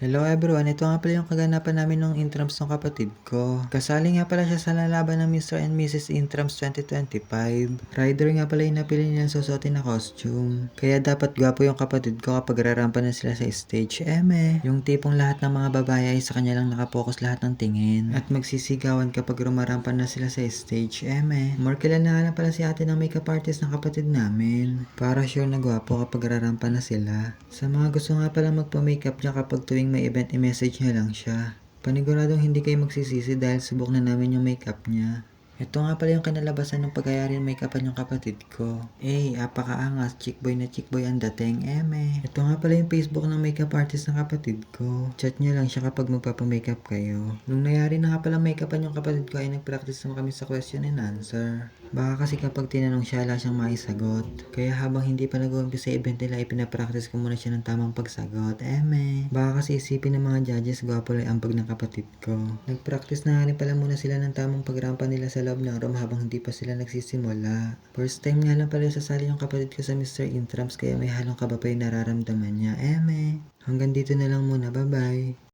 Hello everyone, ito nga pala yung kaganapan namin ng intrams ng kapatid ko. Kasali nga pala siya sa lalaban ng Mr. and Mrs. Intrams 2025. Rider nga pala yung napili nilang susuotin na costume. Kaya dapat gwapo yung kapatid ko kapag rarampa na sila sa stage. Yung tipong lahat ng mga babae ay sa kanya lang nakapokus lahat ng tingin. At magsisigawan kapag rumarampa na sila sa stage. More kilala na pala si ate ng makeup artist ng kapatid namin. Para sure na gwapo kapag rarampa na sila. Sa mga gusto nga pala magpa-makeup niya kapag tuwing may event, i-message niya lang siya. Paniguradong hindi kayo magsisisi dahil subok na namin yung makeup niya. Ito nga pala yung kinalabasan ng pag-ayari ng make-upan yung kapatid ko. Apakaangas, chick boy ang dating, Ito nga pala yung Facebook ng makeup artist ng kapatid ko. Chat niyo lang siya kapag magpapamakeup kayo. Nung nangyari na nga pala make-upan yung kapatid ko ay nag-practice naman kami sa question and answer. Baka kasi kapag tinanong siya, wala siyang maisagot. Kaya habang hindi pa nag-uumpisa sa event nila, ipinapractice ko muna siya ng tamang pagsagot. Baka kasi isipin ng mga judges, gwapo lang ang ambag ng kapatid ko. Nag-practice na nga rin pala muna sila ng tamang pagrampa nila sa loob ng room habang hindi pa sila nagsisimula. First time nga lang pala sasali yung kapatid ko sa Mr. Intrams kaya may halong kaba pa yung nararamdaman niya. Hanggang dito na lang muna. Bye-bye.